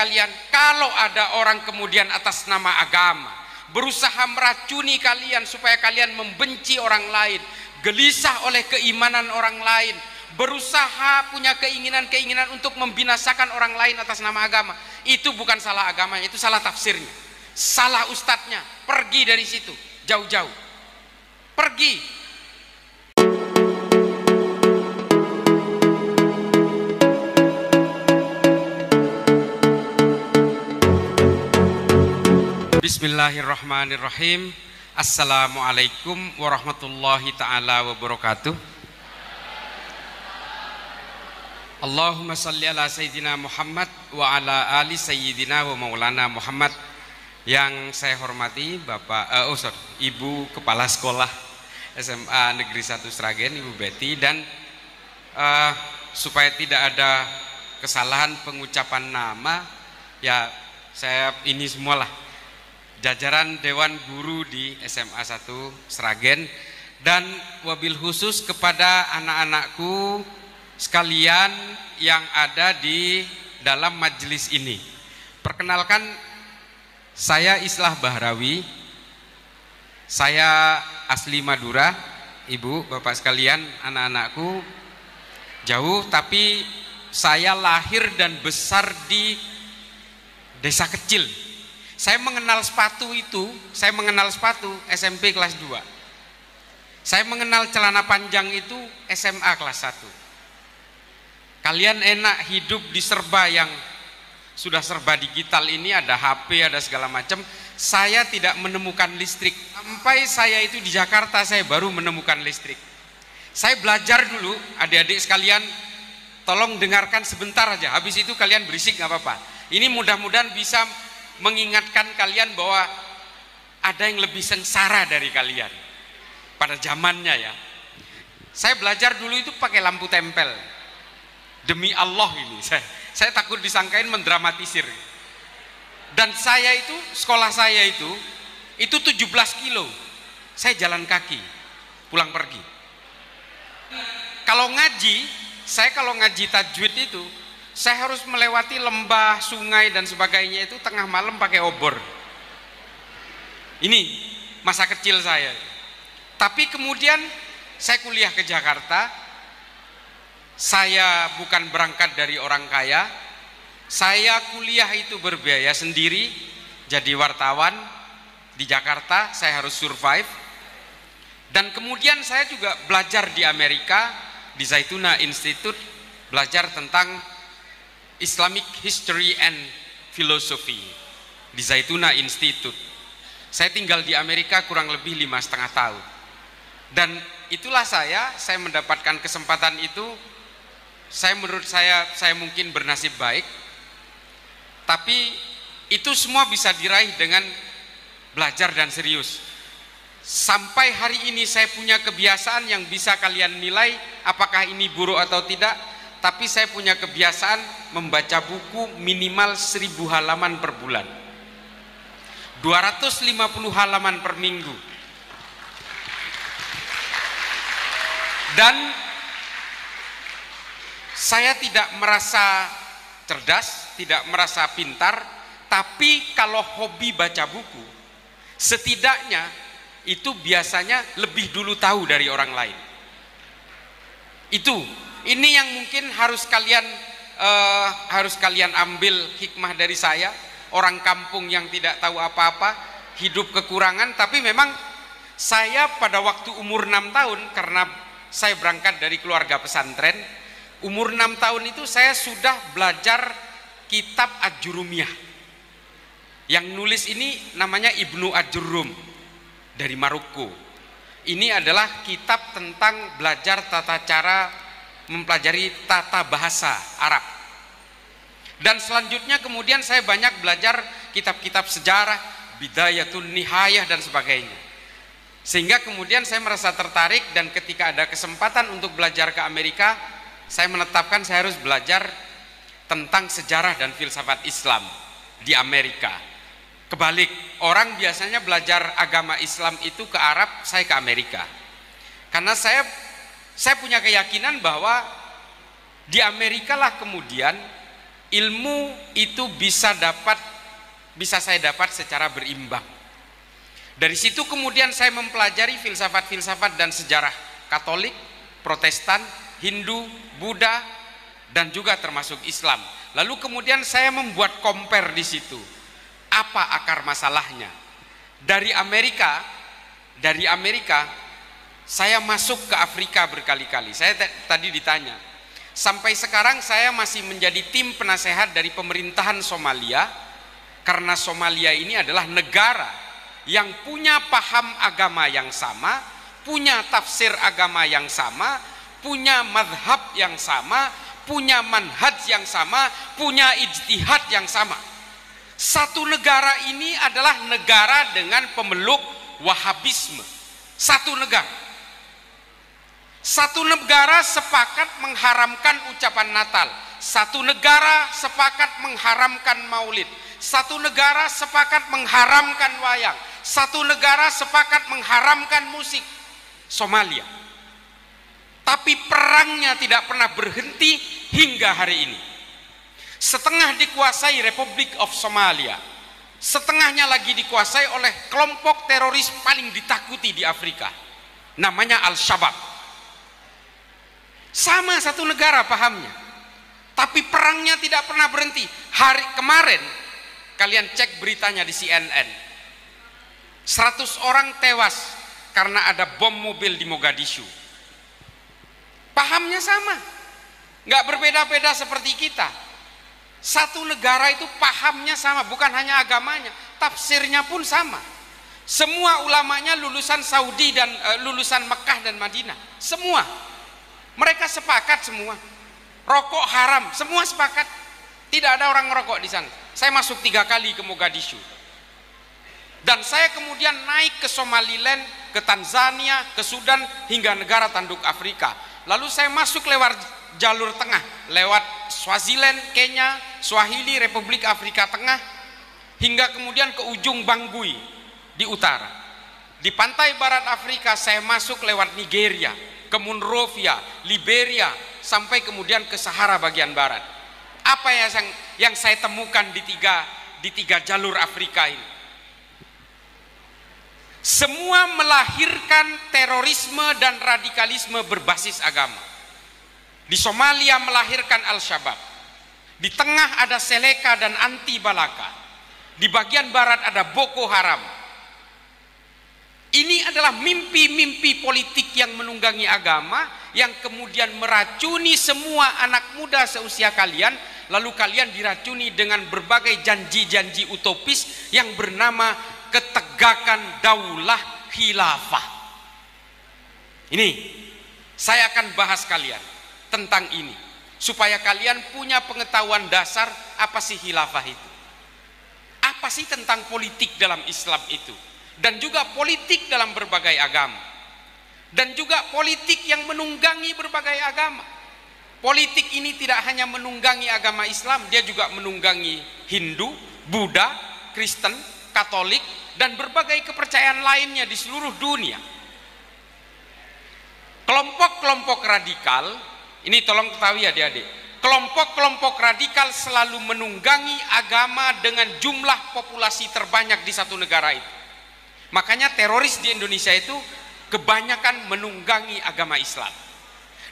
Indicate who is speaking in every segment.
Speaker 1: sekalian, kalau ada orang kemudian atas nama agama berusaha meracuni kalian supaya kalian membenci orang lain, gelisah oleh keimanan orang lain, berusaha punya keinginan-keinginan untuk membinasakan orang lain atas nama agama, itu bukan salah agamanya, itu salah tafsirnya, salah ustadznya. Pergi dari situ, jauh-jauh, pergi. Bismillahirrahmanirrahim. Assalamualaikum warahmatullahi ta'ala wabarakatuh. Allahumma salli ala Sayyidina Muhammad wa ala ali Sayyidina wa maulana Muhammad. Yang saya hormati Bapak Ibu Kepala Sekolah SMA Negeri 1 Sragen, Ibu Betty, dan supaya tidak ada kesalahan pengucapan nama, ya saya ini semualah jajaran Dewan Guru di SMA 1 Sragen, dan wabil khusus kepada anak-anakku sekalian yang ada di dalam majelis ini. Perkenalkan, saya Islah Bahrawi, saya asli Madura. Ibu, bapak sekalian, anak-anakku jauh, tapi saya lahir dan besar di desa kecil. Saya mengenal sepatu SMP kelas 2. Saya mengenal celana panjang itu SMA kelas 1. Kalian enak hidup di serba yang sudah serba digital ini, ada HP, ada segala macam. Saya tidak menemukan listrik. Sampai saya itu di Jakarta, saya baru menemukan listrik. Saya belajar dulu, adik-adik sekalian, tolong dengarkan sebentar aja. Habis itu kalian berisik nggak apa-apa. Ini mudah-mudahan bisa mengingatkan kalian bahwa ada yang lebih sengsara dari kalian pada zamannya ya. Saya belajar dulu itu pakai lampu tempel. Demi Allah ini, saya takut disangkain mendramatisir. Dan saya itu, sekolah saya itu 17 kilo. Saya jalan kaki pulang pergi. Kalau ngaji tajwid itu, saya harus melewati lembah, sungai dan sebagainya, itu tengah malam pakai obor. Ini masa kecil saya. Tapi kemudian saya kuliah ke Jakarta. Saya bukan berangkat dari orang kaya. Saya kuliah itu berbiaya sendiri, jadi wartawan di Jakarta. Saya harus survive. Dan kemudian saya juga belajar di Amerika, di Zaytuna Institute, belajar tentang Islamic History and Philosophy di Zaytuna Institute. Saya tinggal di Amerika kurang lebih 5,5 tahun. Dan itulah saya mendapatkan kesempatan itu. Menurut saya mungkin bernasib baik. Tapi itu semua bisa diraih dengan belajar dan serius. Sampai hari ini saya punya kebiasaan yang bisa kalian nilai apakah ini buruk atau tidak. Tapi saya punya kebiasaan membaca buku minimal 1000 halaman per bulan, 250 halaman per minggu. Dan saya tidak merasa cerdas, tidak merasa pintar, tapi kalau hobi baca buku, setidaknya itu biasanya lebih dulu tahu dari orang lain. Ini yang mungkin harus kalian ambil hikmah dari saya, orang kampung yang tidak tahu apa-apa, hidup kekurangan. Tapi memang saya pada waktu umur 6 tahun, karena saya berangkat dari keluarga pesantren, umur 6 tahun itu saya sudah belajar kitab Ad-Jurumiyah. Yang nulis ini namanya Ibnu Ad-Jurrum dari Maroko. Ini adalah kitab tentang belajar tata cara mempelajari tata bahasa Arab. Dan selanjutnya kemudian saya banyak belajar kitab-kitab sejarah, Bidayatun Nihayah dan sebagainya. Sehingga kemudian saya merasa tertarik, dan ketika ada kesempatan untuk belajar ke Amerika, saya menetapkan saya harus belajar tentang sejarah dan filsafat Islam di Amerika. Kebalik, orang biasanya belajar agama Islam itu ke Arab, saya ke Amerika. Karena saya punya keyakinan bahwa di Amerika lah kemudian ilmu itu bisa saya dapat secara berimbang. Dari situ kemudian saya mempelajari filsafat-filsafat dan sejarah Katolik, Protestan, Hindu, Buddha, dan juga termasuk Islam. Lalu kemudian saya membuat compare di situ. Apa akar masalahnya? Dari Amerika saya masuk ke Afrika berkali-kali. Saya tadi ditanya. Sampai sekarang saya masih menjadi tim penasehat dari pemerintahan Somalia, karena Somalia ini adalah negara yang punya paham agama yang sama, punya tafsir agama yang sama, punya madhab yang sama, punya manhaj yang sama, punya ijtihad yang sama. Satu negara ini adalah negara dengan pemeluk Wahabisme. Satu negara sepakat mengharamkan ucapan Natal. Satu negara sepakat mengharamkan Maulid. Satu negara sepakat mengharamkan wayang. Satu negara sepakat mengharamkan musik. Somalia. Tapi perangnya tidak pernah berhenti hingga hari ini. Setengah dikuasai Republic of Somalia, setengahnya lagi dikuasai oleh kelompok teroris paling ditakuti di Afrika, namanya Al-Shabaab. Sama satu negara pahamnya, tapi perangnya tidak pernah berhenti. Hari kemarin kalian cek beritanya di CNN, 100 orang tewas karena ada bom mobil di Mogadishu. Pahamnya sama, nggak berbeda-beda seperti kita. Satu negara itu pahamnya sama, bukan hanya agamanya, tafsirnya pun sama. Semua ulamanya lulusan Saudi dan lulusan Mekah dan Madinah. Semua mereka sepakat semua. Rokok haram, semua sepakat. Tidak ada orang ngerokok di sana. Saya masuk 3 kali ke Mogadishu. Dan saya kemudian naik ke Somaliland, ke Tanzania, ke Sudan, hingga negara tanduk Afrika. Lalu saya masuk lewat jalur tengah, lewat Swaziland, Kenya, Swahili, Republik Afrika Tengah, hingga kemudian ke ujung Bangui di utara. Di pantai barat Afrika saya masuk lewat Nigeria, ke Monrovia, Liberia, sampai kemudian ke Sahara bagian barat. Apa yang saya temukan di tiga jalur Afrika ini? Semua melahirkan terorisme dan radikalisme berbasis agama. Di Somalia melahirkan Al-Shabaab. Di tengah ada Seleka dan anti Balaka. Di bagian barat ada Boko Haram. Ini adalah mimpi-mimpi politik yang menunggangi agama, yang kemudian meracuni semua anak muda seusia kalian. Lalu kalian diracuni dengan berbagai janji-janji utopis yang bernama ketegakan daulah khilafah. Ini saya akan bahas kalian tentang ini, supaya kalian punya pengetahuan dasar apa sih khilafah itu, apa sih tentang politik dalam Islam itu, dan juga politik dalam berbagai agama, dan juga politik yang menunggangi berbagai agama. Politik ini tidak hanya menunggangi agama Islam, dia juga menunggangi Hindu, Buddha, Kristen, Katolik, dan berbagai kepercayaan lainnya di seluruh dunia. Kelompok-kelompok radikal, ini tolong ketahui adik-adik, kelompok-kelompok radikal selalu menunggangi agama dengan jumlah populasi terbanyak di satu negara itu. Makanya teroris di Indonesia itu kebanyakan menunggangi agama Islam.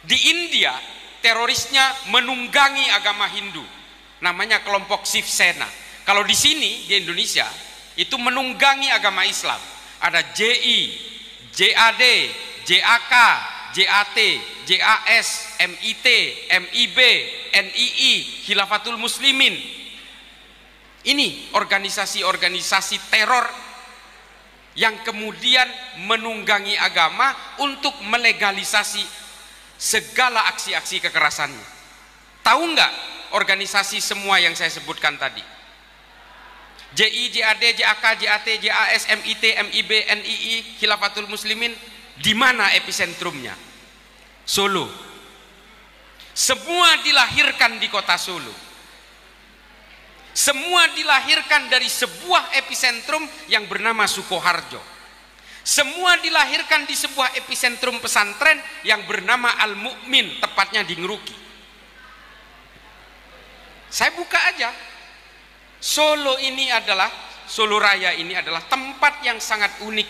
Speaker 1: Di India terorisnya menunggangi agama Hindu, namanya kelompok Shiv Sena. Kalau di sini di Indonesia itu menunggangi agama Islam. Ada JI, JAD, JAK, JAT, JAS, MIT, MIB, NII, Khilafatul Muslimin. Ini organisasi-organisasi teror yang kemudian menunggangi agama untuk melegalisasi segala aksi-aksi kekerasannya. Tahu nggak organisasi semua yang saya sebutkan tadi? JI, JAD, JAK, JAT, JAS, MIT, MIB, NII, Khilafatul Muslimin, di mana episentrumnya? Solo. Semua dilahirkan di kota Solo. Semua dilahirkan dari sebuah epicentrum yang bernama Sukoharjo. Semua dilahirkan di sebuah epicentrum pesantren yang bernama Al-Mu'min, tepatnya di Ngeruki. Saya buka aja. Solo Raya ini adalah tempat yang sangat unik.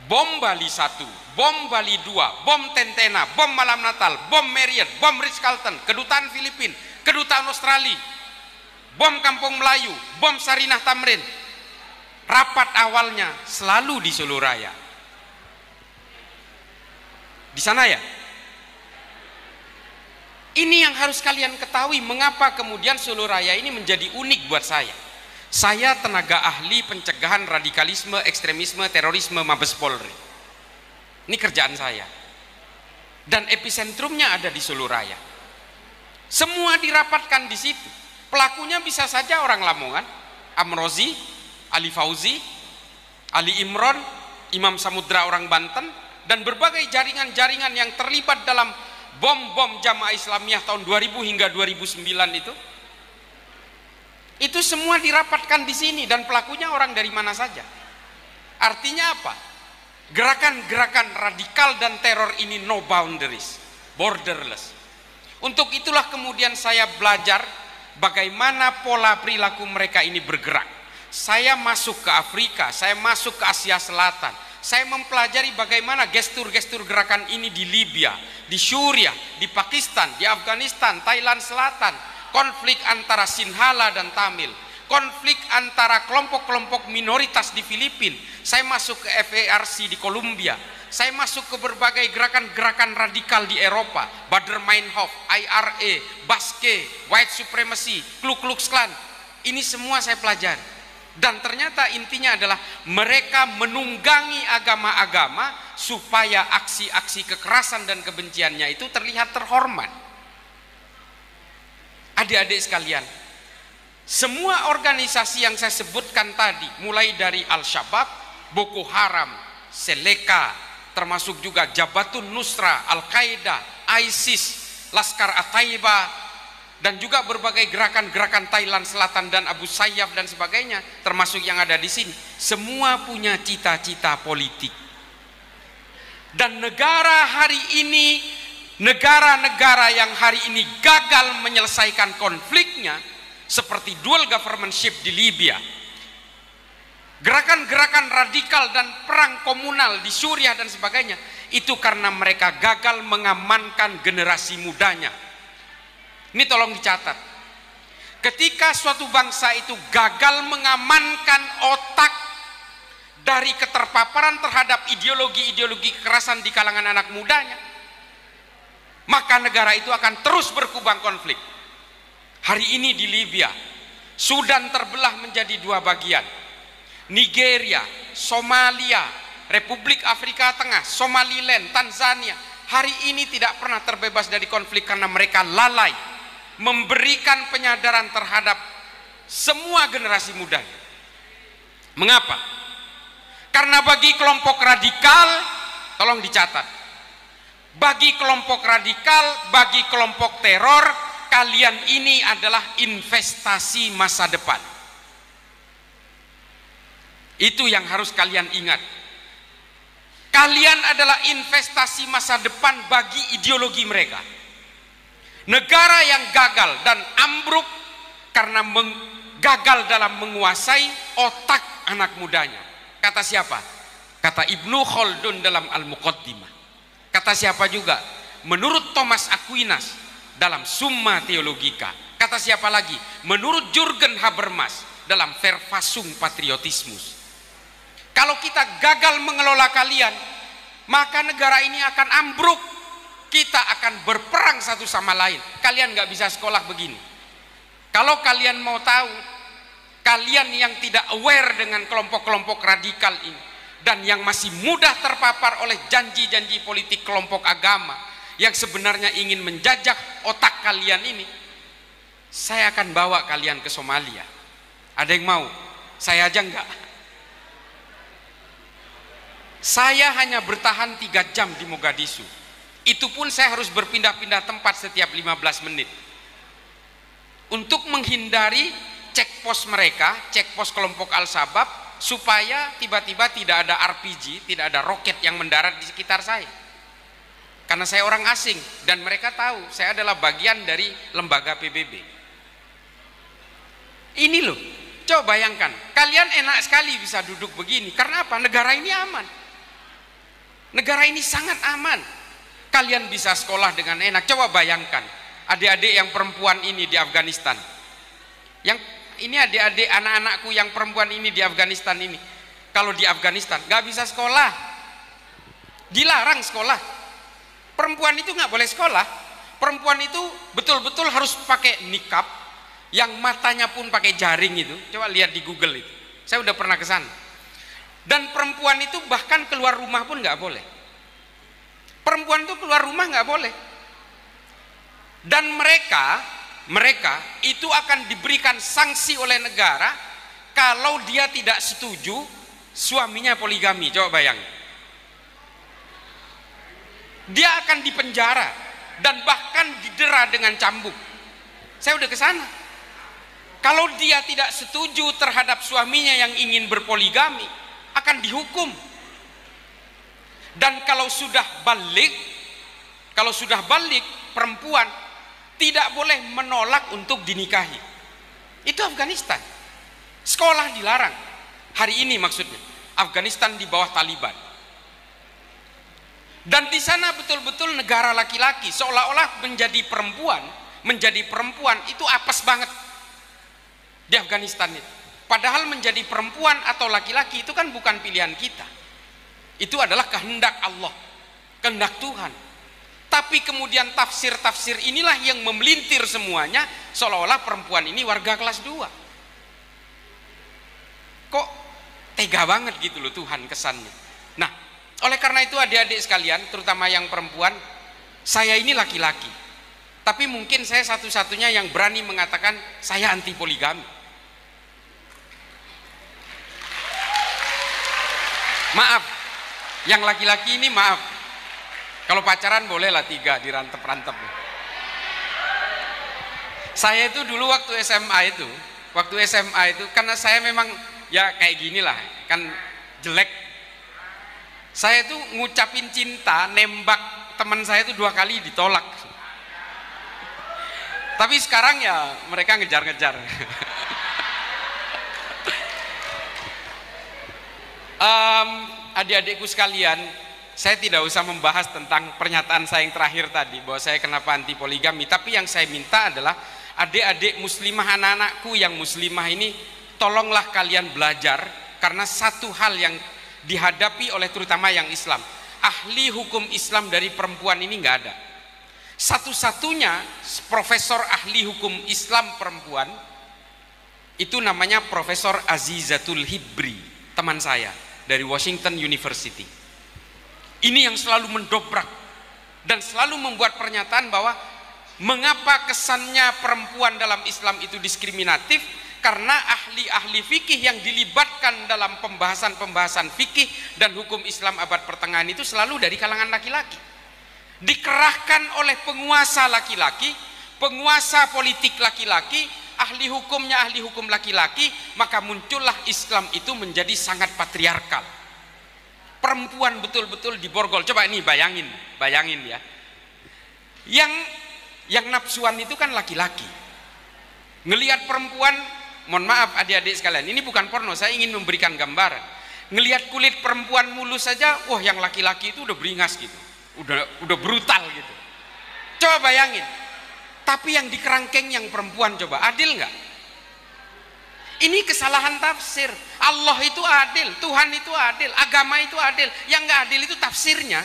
Speaker 1: Bom Bali 1, bom Bali 2, bom Tentena, bom Malam Natal, bom Marriott, bom Ritz-Carlton, kedutaan Filipina, kedutaan Australia, bom Kampung Melayu, bom Sarinah Tamrin. Rapat awalnya selalu di Solo Raya. Di sana ya. Ini yang harus kalian ketahui, mengapa kemudian Solo Raya ini menjadi unik buat saya. Saya tenaga ahli pencegahan radikalisme, ekstremisme, terorisme Mabes Polri. Ini kerjaan saya. Dan epicentrumnya ada di Solo Raya. Semua dirapatkan di situ. Pelakunya bisa saja orang Lamongan, Amrozi, Ali Fauzi, Ali Imron, Imam Samudra orang Banten, dan berbagai jaringan-jaringan yang terlibat dalam bom-bom Jamaah Islamiyah tahun 2000 hingga 2009 itu semua dirapatkan di sini, dan pelakunya orang dari mana saja. Artinya apa? Gerakan-gerakan radikal dan teror ini no boundaries, borderless. Untuk itulah kemudian saya belajar bagaimana pola perilaku mereka ini bergerak. Saya masuk ke Afrika, saya masuk ke Asia Selatan, saya mempelajari bagaimana gestur-gestur gerakan ini di Libya, di Suriah, di Pakistan, di Afghanistan, Thailand Selatan, konflik antara Sinhala dan Tamil, konflik antara kelompok-kelompok minoritas di Filipina. Saya masuk ke FARC di Kolombia, saya masuk ke berbagai gerakan-gerakan radikal di Eropa, Baader-Meinhof, IRA, Basque, White Supremacy, Ku Klux Klan. Ini semua saya pelajari. Dan ternyata intinya adalah mereka menunggangi agama-agama supaya aksi-aksi kekerasan dan kebenciannya itu terlihat terhormat. Adik-adik sekalian, semua organisasi yang saya sebutkan tadi, mulai dari Al-Shabaab, Boko Haram, Seleka, termasuk juga Jabhatun Nusra, Al-Qaeda, ISIS, Laskar At-Taiba, dan juga berbagai gerakan-gerakan Thailand Selatan dan Abu Sayyaf dan sebagainya, termasuk yang ada di sini, semua punya cita-cita politik. Dan negara hari ini, negara-negara yang hari ini gagal menyelesaikan konfliknya, seperti dual governmentship di Libya, gerakan-gerakan radikal dan perang komunal di Suriah dan sebagainya, itu karena mereka gagal mengamankan generasi mudanya. Ini tolong dicatat. Ketika suatu bangsa itu gagal mengamankan otak dari keterpaparan terhadap ideologi-ideologi kekerasan di kalangan anak mudanya, maka negara itu akan terus berkubang konflik. Hari ini di Libya, Sudan terbelah menjadi dua bagian. Nigeria, Somalia, Republik Afrika Tengah, Somaliland, Tanzania, hari ini tidak pernah terbebas dari konflik karena mereka lalai memberikan penyadaran terhadap semua generasi muda. Mengapa? Karena bagi kelompok radikal, tolong dicatat, bagi kelompok radikal, bagi kelompok teror, kalian ini adalah investasi masa depan. Itu yang harus kalian ingat. Kalian adalah investasi masa depan bagi ideologi mereka. Negara yang gagal dan ambruk karena gagal dalam menguasai otak anak mudanya. Kata siapa? Kata Ibnu Khaldun dalam Al-Muqaddimah. Kata siapa juga? Menurut Thomas Aquinas dalam Summa Theologica. Kata siapa lagi? Menurut Jürgen Habermas dalam Verfassung Patriotismus. Kalau kita gagal mengelola kalian, maka negara ini akan ambruk. Kita akan berperang satu sama lain. Kalian nggak bisa sekolah begini. Kalau kalian mau tahu, kalian yang tidak aware dengan kelompok-kelompok radikal ini, dan yang masih mudah terpapar oleh janji-janji politik kelompok agama yang sebenarnya ingin menjajah otak kalian ini, saya akan bawa kalian ke Somalia. Ada yang mau? Saya aja enggak. Saya hanya bertahan 3 jam di Mogadishu. Itu pun saya harus berpindah-pindah tempat setiap 15 menit untuk menghindari cek pos mereka, cek pos kelompok Al-Shabaab, supaya tiba-tiba tidak ada RPG, tidak ada roket yang mendarat di sekitar saya. Karena saya orang asing dan mereka tahu saya adalah bagian dari lembaga PBB. Ini loh, coba bayangkan, kalian enak sekali bisa duduk begini. Karena apa? Negara ini aman. Negara ini sangat aman. Kalian bisa sekolah dengan enak. Coba bayangkan, adik-adik yang perempuan ini di Afghanistan. Yang ini adik-adik anak-anakku yang perempuan ini di Afghanistan ini. Kalau di Afghanistan nggak bisa sekolah, dilarang sekolah. Perempuan itu nggak boleh sekolah. Perempuan itu betul-betul harus pakai nikab, yang matanya pun pakai jaring itu. Coba lihat di Google itu. Saya udah pernah ke sana. Dan perempuan itu bahkan keluar rumah pun nggak boleh. Perempuan itu keluar rumah nggak boleh. Dan mereka itu akan diberikan sanksi oleh negara kalau dia tidak setuju suaminya poligami. Coba bayangin. Dia akan dipenjara dan bahkan didera dengan cambuk. Saya udah ke sana. Kalau dia tidak setuju terhadap suaminya yang ingin berpoligami, akan dihukum. Dan kalau sudah balik perempuan tidak boleh menolak untuk dinikahi. Itu Afghanistan. Sekolah dilarang. Hari ini maksudnya. Afghanistan di bawah Taliban. Dan di sana betul-betul negara laki-laki, seolah-olah menjadi perempuan itu apes banget di Afghanistan itu. Padahal menjadi perempuan atau laki-laki itu kan bukan pilihan kita. Itu adalah kehendak Allah, kehendak Tuhan. Tapi kemudian tafsir-tafsir inilah yang memelintir semuanya, seolah-olah perempuan ini warga kelas 2. Kok tega banget gitu loh Tuhan kesannya. Nah, oleh karena itu adik-adik sekalian, terutama yang perempuan, saya ini laki-laki. Tapi mungkin saya satu-satunya yang berani mengatakan saya anti poligami. Maaf, yang laki-laki ini maaf. Kalau pacaran bolehlah 3 dirantep-rantep. Saya itu dulu waktu SMA itu karena saya memang ya kayak ginilah, kan jelek. Saya itu ngucapin cinta, nembak teman saya itu 2 kali ditolak. Tapi sekarang ya mereka ngejar-ngejar. Adik-adikku sekalian, saya tidak usah membahas tentang pernyataan saya yang terakhir tadi bahwa saya kenapa anti poligami. Tapi yang saya minta adalah adik-adik muslimah, anak-anakku yang muslimah ini, tolonglah kalian belajar. Karena satu hal yang dihadapi oleh terutama yang Islam, ahli hukum Islam dari perempuan ini nggak ada. Satu-satunya profesor ahli hukum Islam perempuan itu namanya Profesor Azizatul Hibri, teman saya dari Washington University. Ini yang selalu mendobrak dan selalu membuat pernyataan bahwa mengapa kesannya perempuan dalam Islam itu diskriminatif, karena ahli-ahli fikih yang dilibatkan dalam pembahasan-pembahasan fikih dan hukum Islam abad pertengahan itu selalu dari kalangan laki-laki, dikerahkan oleh penguasa laki-laki, penguasa politik laki-laki, ahli hukumnya ahli hukum laki-laki, maka muncullah Islam itu menjadi sangat patriarkal. Perempuan betul-betul diborgol. Coba ini bayangin ya. Yang nafsuan itu kan laki-laki. Ngelihat perempuan, mohon maaf adik-adik sekalian, ini bukan porno, saya ingin memberikan gambaran. Ngelihat kulit perempuan mulus saja, wah yang laki-laki itu udah beringas gitu. Udah brutal gitu. Coba bayangin. Tapi yang di kerangkeng yang perempuan, coba adil nggak? Ini kesalahan tafsir. Allah itu adil, Tuhan itu adil, agama itu adil. Yang nggak adil itu tafsirnya.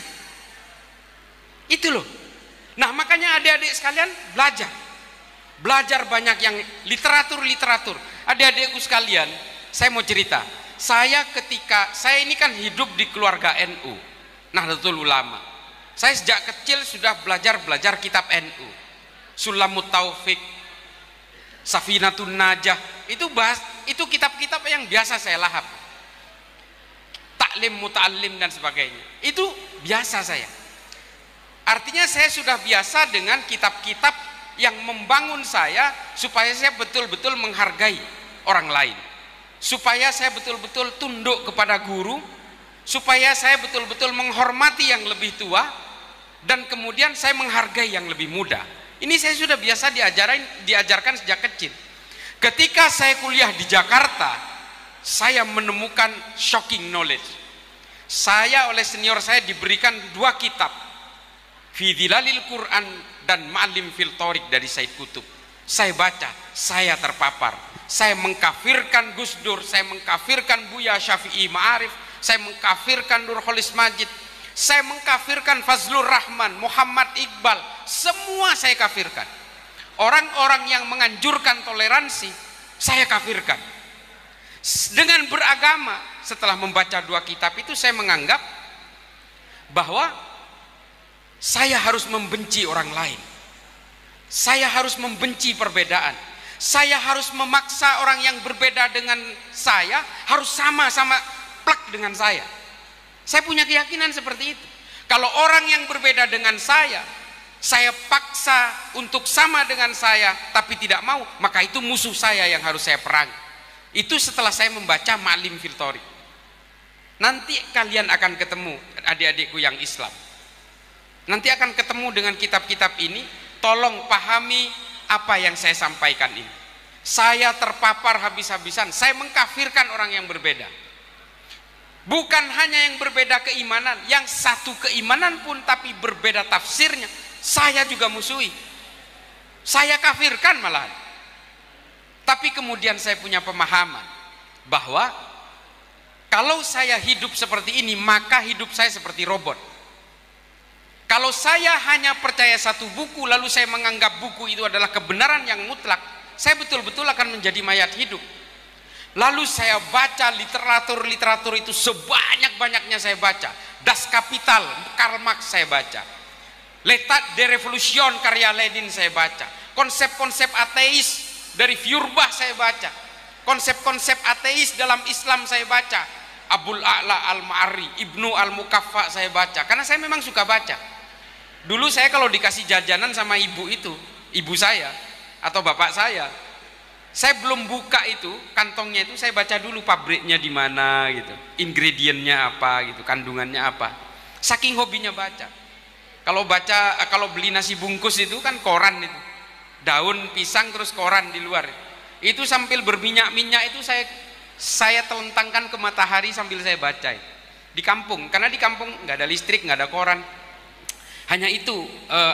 Speaker 1: Itu loh. Nah makanya adik-adik sekalian belajar banyak yang literatur. Adik-adikku sekalian, saya mau cerita. Saya ini kan hidup di keluarga NU, Nahdlatul Ulama. Saya sejak kecil sudah belajar kitab NU. Sulamut Taufik, Safinatun Najah, itu kitab-kitab yang biasa saya lahap. Taklim, muta'allim dan sebagainya. Itu biasa saya. Artinya saya sudah biasa dengan kitab-kitab yang membangun saya supaya saya betul-betul menghargai orang lain. Supaya saya betul-betul tunduk kepada guru, supaya saya betul-betul menghormati yang lebih tua, dan kemudian saya menghargai yang lebih muda. Ini saya sudah biasa diajarkan sejak kecil. Ketika saya kuliah di Jakarta, saya menemukan shocking knowledge. Saya oleh senior saya diberikan 2 kitab, Fi Dhilalil Quran dan Ma'alim fil Thoriq dari Said Qutb. Saya baca, saya terpapar. Saya mengkafirkan Gus Dur, saya mengkafirkan Buya Syafi'i Ma'arif, saya mengkafirkan Nurholis Majid, saya mengkafirkan Fazlur Rahman, Muhammad Iqbal, semua saya kafirkan. Orang-orang yang menganjurkan toleransi, saya kafirkan. Dengan beragama, setelah membaca 2 kitab itu, saya menganggap bahwa saya harus membenci orang lain. Saya harus membenci perbedaan. Saya harus memaksa orang yang berbeda dengan saya harus sama-sama plek dengan saya. Saya punya keyakinan seperti itu. Kalau orang yang berbeda dengan saya paksa untuk sama dengan saya tapi tidak mau, maka itu musuh saya yang harus saya perangi. Itu setelah saya membaca Ma'alim fil Thoriq. Nanti kalian akan ketemu, adik-adikku yang Islam, nanti akan ketemu dengan kitab-kitab ini. Tolong pahami apa yang saya sampaikan ini. Saya terpapar habis-habisan, saya mengkafirkan orang yang berbeda. Bukan hanya yang berbeda keimanan, yang satu keimanan pun tapi berbeda tafsirnya, saya juga musuhi. Saya kafirkan malahan. Tapi kemudian saya punya pemahaman bahwa kalau saya hidup seperti ini, maka hidup saya seperti robot. Kalau saya hanya percaya satu buku lalu saya menganggap buku itu adalah kebenaran yang mutlak, saya betul-betul akan menjadi mayat hidup. Lalu saya baca literatur itu sebanyak-banyaknya, saya baca Das Kapital Karl Marx, saya baca L'état de Révolution karya Lenin, saya baca konsep-konsep ateis dari Feuerbach, saya baca konsep-konsep ateis dalam Islam, saya baca Abul A'la Al-Ma'ari, Ibnu Al-Mukaffa, saya baca karena saya memang suka baca. Dulu saya kalau dikasih jajanan sama ibu saya atau bapak saya belum buka itu kantongnya, itu saya baca dulu pabriknya di mana gitu, ingredientnya apa gitu, kandungannya apa. Saking hobinya baca. Kalau beli nasi bungkus itu kan koran itu, daun pisang terus koran di luar. Itu sambil berminyak-minyak itu saya telentangkan ke matahari sambil saya baca di kampung, karena di kampung nggak ada listrik, nggak ada koran. Hanya itu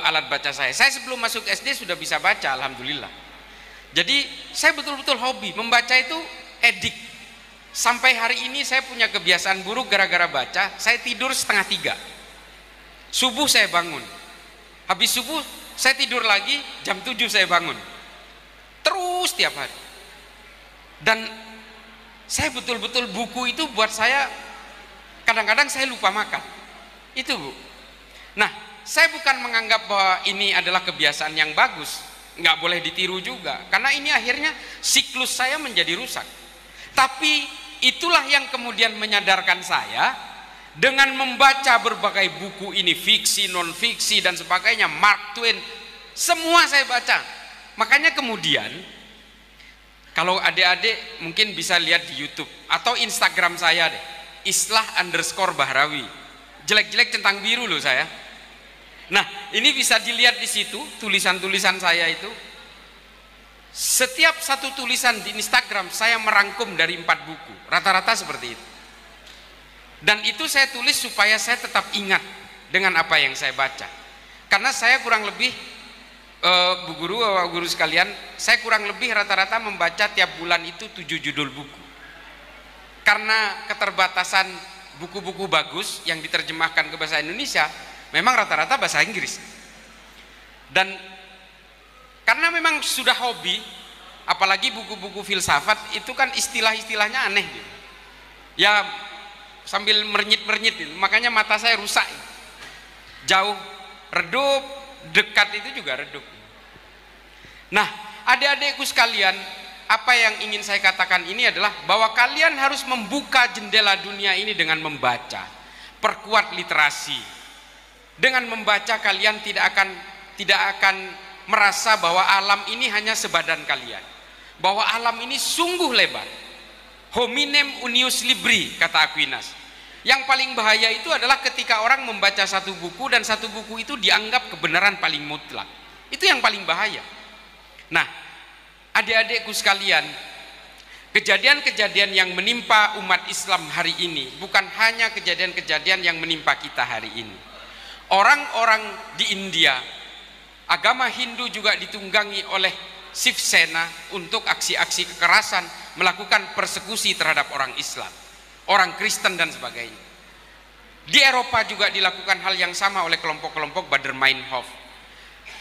Speaker 1: alat baca saya. Saya sebelum masuk SD sudah bisa baca, alhamdulillah. Jadi saya betul-betul hobi membaca, itu edik. Sampai hari ini saya punya kebiasaan buruk gara-gara baca. Saya tidur 2:30. Subuh saya bangun. Habis subuh saya tidur lagi, jam 7 saya bangun. Terus tiap hari. Dan saya betul-betul buku itu buat saya, kadang-kadang saya lupa makan. Itu, Bu. Nah, saya bukan menganggap bahwa ini adalah kebiasaan yang bagus, nggak boleh ditiru juga, karena ini akhirnya siklus saya menjadi rusak. Tapi itulah yang kemudian menyadarkan saya dengan membaca berbagai buku ini, fiksi, non fiksi dan sebagainya, Mark Twain, semua saya baca. Makanya kemudian kalau adik-adik mungkin bisa lihat di YouTube atau Instagram saya deh, Islah_Bahrawi, jelek-jelek centang biru loh saya. Nah, ini bisa dilihat di situ tulisan-tulisan saya itu. Setiap satu tulisan di Instagram saya merangkum dari 4 buku, rata-rata seperti itu. Dan itu saya tulis supaya saya tetap ingat dengan apa yang saya baca. Karena saya kurang lebih, Bu Guru, Bapak Guru sekalian, saya kurang lebih rata-rata membaca tiap bulan itu 7 judul buku. Karena keterbatasan buku-buku bagus yang diterjemahkan ke bahasa Indonesia, memang rata-rata bahasa Inggris. Dan karena memang sudah hobi, apalagi buku-buku filsafat itu kan istilah-istilahnya aneh gitu. Ya sambil merenyit-merenyit gitu. Makanya mata saya rusak. Jauh redup, dekat itu juga redup. Nah, adik-adikku sekalian, apa yang ingin saya katakan ini adalah bahwa kalian harus membuka jendela dunia ini dengan membaca. Perkuat literasi. Dengan membaca kalian tidak akan merasa bahwa alam ini hanya sebadan kalian, bahwa alam ini sungguh lebar. Hominem unius libri, kata Aquinas. Yang paling bahaya itu adalah ketika orang membaca satu buku dan satu buku itu dianggap kebenaran paling mutlak. Itu yang paling bahaya. Nah, Adik-adikku sekalian, kejadian-kejadian yang menimpa umat Islam hari ini bukan hanya kejadian-kejadian yang menimpa kita hari ini. Orang-orang di India, agama Hindu juga ditunggangi oleh Shiv Sena untuk aksi-aksi kekerasan, melakukan persekusi terhadap orang Islam, orang Kristen dan sebagainya. Di Eropa juga dilakukan hal yang sama oleh kelompok-kelompok Baader-Meinhof.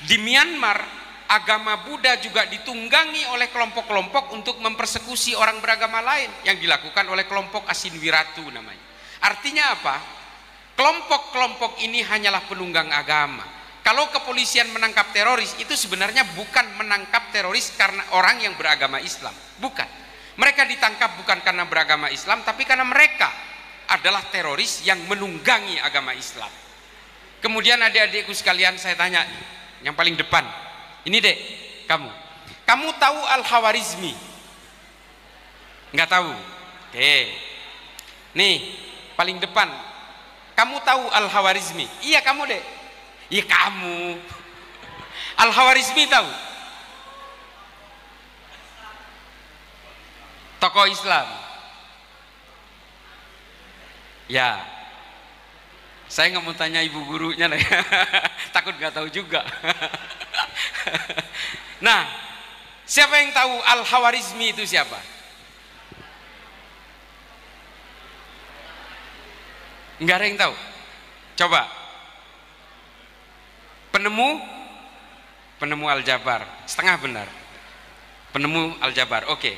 Speaker 1: Di Myanmar, agama Buddha juga ditunggangi oleh kelompok-kelompok untuk mempersekusi orang beragama lain yang dilakukan oleh kelompok Asin Wiratu namanya. Artinya apa? Kelompok-kelompok ini hanyalah penunggang agama. Kalau kepolisian menangkap teroris, itu sebenarnya bukan menangkap teroris karena orang yang beragama Islam. Bukan. Mereka ditangkap bukan karena beragama Islam, tapi karena mereka adalah teroris yang menunggangi agama Islam. Kemudian adik-adikku sekalian, saya tanya yang paling depan. Ini dek, kamu tahu Al-Khawarizmi? Nggak tahu? Oke. Nih, paling depan. Kamu tahu Al-Khawarizmi? Iya kamu dek. Iya kamu. Al-Khawarizmi tahu? Tokoh Islam. Ya. Saya nggak mau tanya ibu gurunya, takut nggak tahu juga. Nah, siapa yang tahu Al-Khawarizmi itu siapa? Nggak ada yang tahu. Coba. Penemu Al-Jabar. Setengah benar. Penemu Al-Jabar. Oke.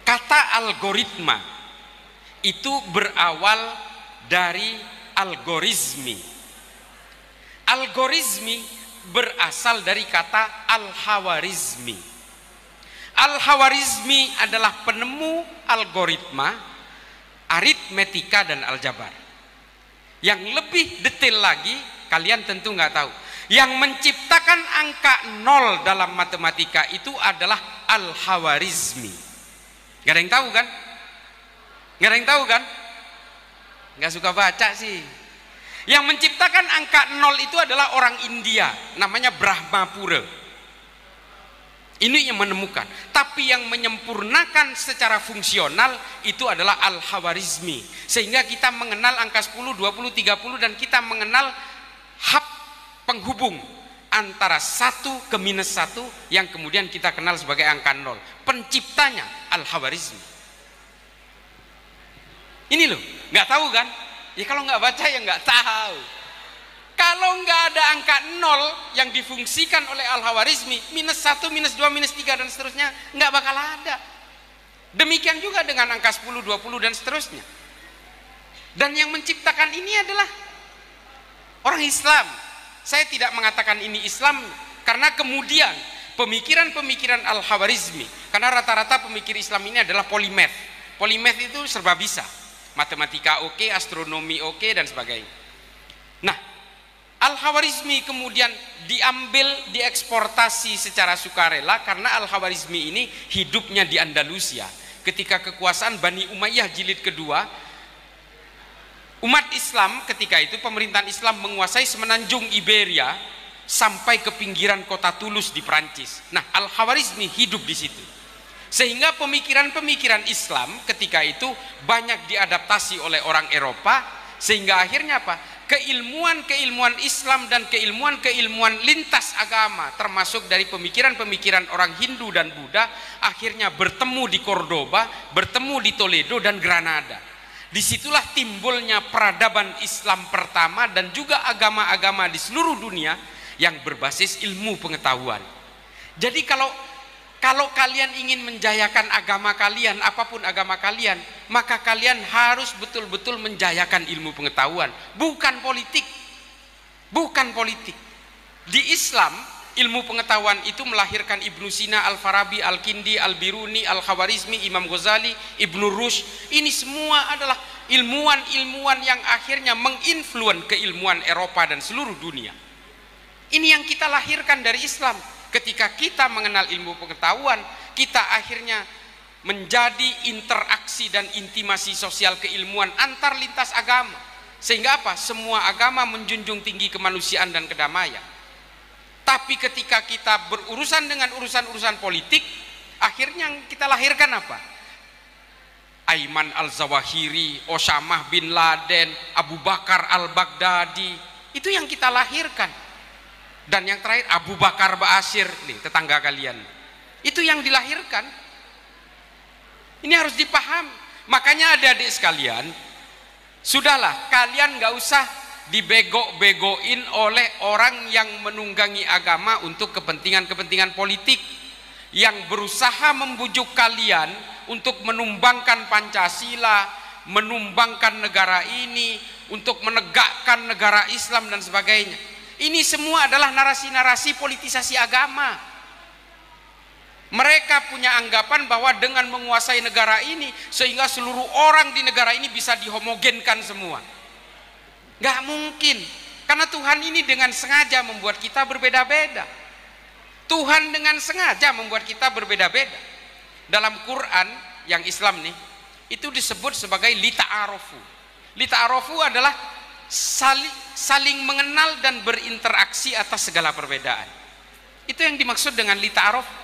Speaker 1: Kata algoritma itu berawal dari algorismi. Algorismi berasal dari kata Al-Khawarizmi. Al-Khawarizmi adalah penemu algoritma, aritmetika dan aljabar. Yang lebih detail lagi, kalian tentu nggak tahu. Yang menciptakan angka 0 dalam matematika itu adalah Al-Khawarizmi. Gak ada yang tahu kan? Gak ada yang tahu kan? Gak suka baca sih. Yang menciptakan angka 0 itu adalah orang India, namanya Brahmapura. Ini yang menemukan. Tapi yang menyempurnakan secara fungsional itu adalah Al-Khawarizmi. Sehingga kita mengenal angka 10, 20, 30 dan kita mengenal hub penghubung antara 1 ke -1 yang kemudian kita kenal sebagai angka 0. Penciptanya Al-Khawarizmi. Ini loh, nggak tahu kan? Ya kalau nggak baca ya nggak tahu. Kalau nggak ada angka 0 yang difungsikan oleh Al-Khawarizmi, -1, -2, -3 dan seterusnya, nggak bakal ada. Demikian juga dengan angka 10, 20 dan seterusnya. Dan yang menciptakan ini adalah orang Islam. Saya tidak mengatakan ini Islam karena kemudian pemikiran-pemikiran Al-Khawarizmi, karena rata-rata pemikir Islam ini adalah polimath. Polimath itu serba bisa. Matematika oke, astronomi oke dan sebagainya. Nah, Al-Khawarizmi kemudian diambil, dieksportasi secara sukarela karena Al-Khawarizmi ini hidupnya di Andalusia. Ketika kekuasaan Bani Umayyah jilid kedua, umat Islam ketika itu, pemerintahan Islam menguasai semenanjung Iberia sampai ke pinggiran kota Toulouse di Prancis. Nah, Al-Khawarizmi hidup di situ. Sehingga pemikiran-pemikiran Islam ketika itu banyak diadaptasi oleh orang Eropa, sehingga akhirnya apa? Keilmuan-keilmuan Islam dan keilmuan-keilmuan lintas agama, termasuk dari pemikiran-pemikiran orang Hindu dan Buddha, akhirnya bertemu di Cordoba, bertemu di Toledo dan Granada. Disitulah timbulnya peradaban Islam pertama dan juga agama-agama di seluruh dunia yang berbasis ilmu pengetahuan. Jadi kalau kalian ingin menjayakan agama kalian, apapun agama kalian, maka kalian harus betul-betul menjayakan ilmu pengetahuan, bukan politik. Bukan politik. Di Islam, ilmu pengetahuan itu melahirkan Ibnu Sina, Al-Farabi, Al-Kindi, Al-Biruni, Al-Khawarizmi, Imam Ghazali, Ibnu Rushd. Ini semua adalah ilmuwan-ilmuwan yang akhirnya menginfluen keilmuan Eropa dan seluruh dunia. Ini yang kita lahirkan dari Islam. Ketika kita mengenal ilmu pengetahuan, kita akhirnya menjadi interaksi dan intimasi sosial keilmuan antar lintas agama. Sehingga apa? Semua agama menjunjung tinggi kemanusiaan dan kedamaian. Tapi ketika kita berurusan dengan urusan-urusan politik, akhirnya yang kita lahirkan apa? Aiman al-Zawahiri, Osama bin Laden, Abu Bakar al-Baghdadi, itu yang kita lahirkan. Dan yang terakhir Abu Bakar Ba'asyir, nih tetangga kalian, itu yang dilahirkan. Ini harus dipahami. Makanya adik-adik sekalian, sudahlah, kalian nggak usah dibego-begoin oleh orang yang menunggangi agama untuk kepentingan-kepentingan politik, yang berusaha membujuk kalian untuk menumbangkan Pancasila, menumbangkan negara ini, untuk menegakkan negara Islam dan sebagainya. Ini semua adalah narasi-narasi politisasi agama. Mereka punya anggapan bahwa dengan menguasai negara ini, sehingga seluruh orang di negara ini bisa dihomogenkan semua. Gak mungkin, karena Tuhan ini dengan sengaja membuat kita berbeda-beda. Tuhan dengan sengaja membuat kita berbeda-beda. Dalam Quran yang Islam nih, itu disebut sebagai lita'arofu. Lita'arofu adalah saling mengenal dan berinteraksi atas segala perbedaan. Itu yang dimaksud dengan lita'arofu.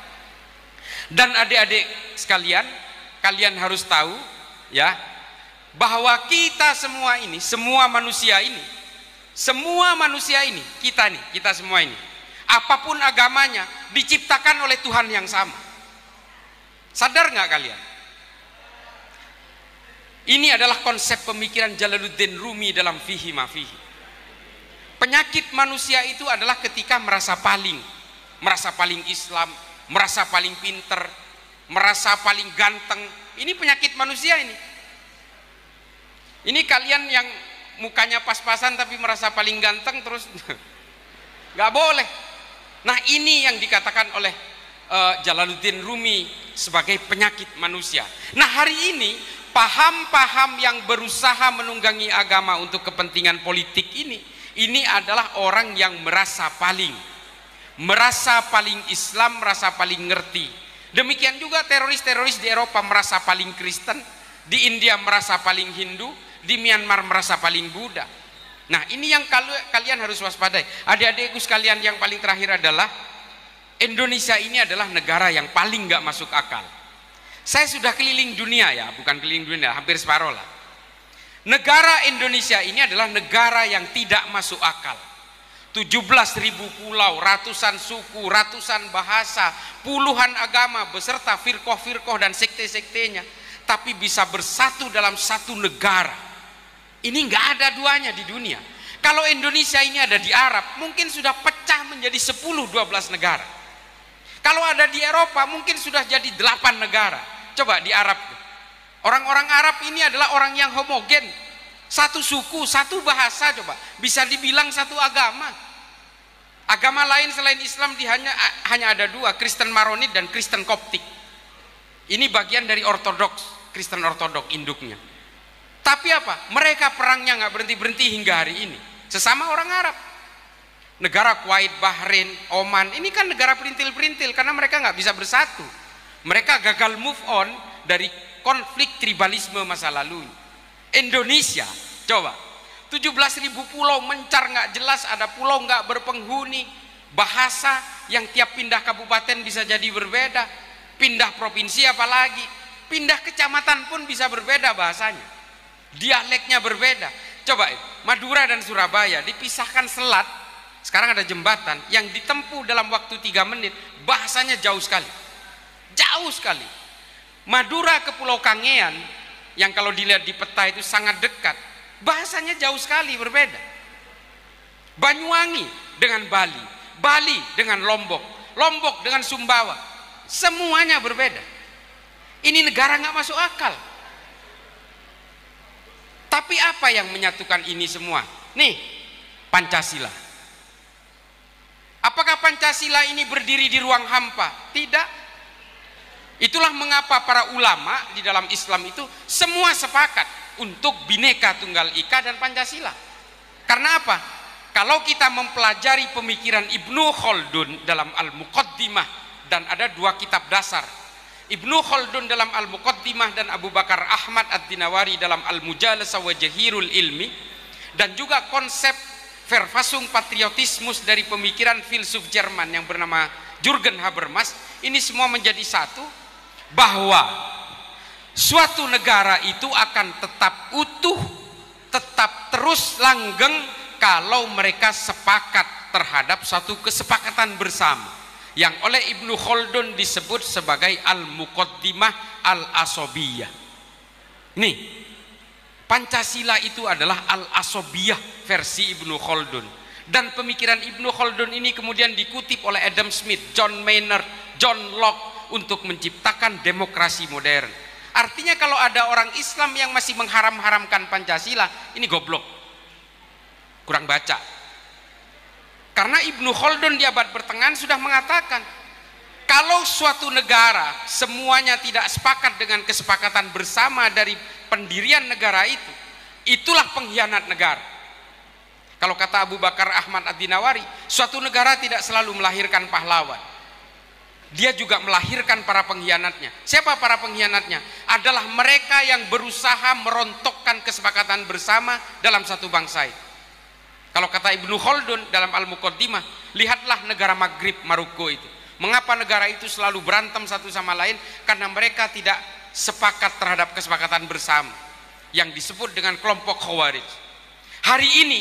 Speaker 1: Dan adik-adik sekalian, kalian harus tahu ya, bahwa kita semua ini, semua manusia ini, kita semua ini, apapun agamanya, diciptakan oleh Tuhan yang sama. Sadar nggak kalian? Ini adalah konsep pemikiran Jalaluddin Rumi dalam Fihi Ma Fihi. Penyakit manusia itu adalah ketika merasa paling Islam, merasa paling pinter, merasa paling ganteng. Ini penyakit manusia ini. Ini kalian yang mukanya pas-pasan tapi merasa paling ganteng terus nggak boleh. Nah, ini yang dikatakan oleh Jalaluddin Rumi sebagai penyakit manusia. Nah, hari ini paham-paham yang berusaha menunggangi agama untuk kepentingan politik ini adalah orang yang merasa paling Islam, merasa paling ngerti. Demikian juga teroris-teroris di Eropa merasa paling Kristen, di India merasa paling Hindu, di Myanmar merasa paling Buddha. Nah, ini yang kalian harus waspadai. Adik-adikku sekalian, yang paling terakhir adalah Indonesia ini adalah negara yang paling nggak masuk akal. Saya sudah keliling dunia ya, bukan keliling dunia, hampir separuh lah. Negara Indonesia ini adalah negara yang tidak masuk akal. 17.000 pulau, ratusan suku, ratusan bahasa, puluhan agama beserta firqoh-firqoh dan sekte-sektenya, tapi bisa bersatu dalam satu negara. Ini nggak ada duanya di dunia. Kalau Indonesia ini ada di Arab, mungkin sudah pecah menjadi 10-12 negara. Kalau ada di Eropa, mungkin sudah jadi 8 negara. Coba di Arab, orang-orang Arab ini adalah orang yang homogen, satu suku, satu bahasa, coba bisa dibilang satu agama. Agama lain selain Islam hanya ada 2, Kristen Maronit dan Kristen Koptik. Ini bagian dari Ortodoks, Kristen Ortodoks induknya. Tapi apa? Mereka perangnya nggak berhenti-berhenti hingga hari ini. Sesama orang Arab. Negara Kuwait, Bahrain, Oman, ini kan negara perintil-perintil karena mereka nggak bisa bersatu. Mereka gagal move on dari konflik tribalisme masa lalu. Indonesia, coba 17.000 pulau mencar nggak jelas, ada pulau nggak berpenghuni, bahasa yang tiap pindah kabupaten bisa jadi berbeda, pindah provinsi apalagi, pindah kecamatan pun bisa berbeda bahasanya, dialeknya berbeda. Coba Madura dan Surabaya dipisahkan selat, sekarang ada jembatan yang ditempuh dalam waktu 3 menit, bahasanya jauh sekali. Madura ke Pulau Kangean yang kalau dilihat di peta itu sangat dekat, bahasanya jauh sekali berbeda. Banyuwangi dengan Bali, Bali dengan Lombok, Lombok dengan Sumbawa, semuanya berbeda. Ini negara nggak masuk akal. Tapi apa yang menyatukan ini semua? Nih, Pancasila. Apakah Pancasila ini berdiri di ruang hampa? Tidak. Itulah mengapa para ulama di dalam Islam itu semua sepakat untuk Bhinneka Tunggal Ika dan Pancasila. Karena apa? Kalau kita mempelajari pemikiran Ibnu Khaldun dalam Al-Muqaddimah, dan ada 2 kitab dasar, Ibnu Khaldun dalam Al-Muqaddimah dan Abu Bakar Ahmad Ad-Dinawari dalam Al-Mujalasah wa Jahirul Ilmi, dan juga konsep Verfassung Patriotismus dari pemikiran filsuf Jerman yang bernama Jürgen Habermas, ini semua menjadi satu, bahwa suatu negara itu akan tetap utuh, tetap terus langgeng kalau mereka sepakat terhadap satu kesepakatan bersama yang oleh Ibnu Khaldun disebut sebagai Al-Muqaddimah Al-Asobiyah. Nih, Pancasila itu adalah Al-Asobiyah versi Ibnu Khaldun, dan pemikiran Ibnu Khaldun ini kemudian dikutip oleh Adam Smith, John Maynard, John Locke untuk menciptakan demokrasi modern. Artinya kalau ada orang Islam yang masih mengharam-haramkan Pancasila, ini goblok, kurang baca. Karena Ibnu Khaldun di abad pertengahan sudah mengatakan, kalau suatu negara semuanya tidak sepakat dengan kesepakatan bersama dari pendirian negara itu, itulah pengkhianat negara. Kalau kata Abu Bakar Ahmad Ad-Dinawari, suatu negara tidak selalu melahirkan pahlawan, dia juga melahirkan para pengkhianatnya. Siapa para pengkhianatnya? Adalah mereka yang berusaha merontokkan kesepakatan bersama dalam satu bangsa itu. Kalau kata Ibnu Khaldun dalam Al-Muqaddimah, lihatlah negara Maghrib, Maroko itu. Mengapa negara itu selalu berantem satu sama lain? Karena mereka tidak sepakat terhadap kesepakatan bersama yang disebut dengan kelompok Khawarij. Hari ini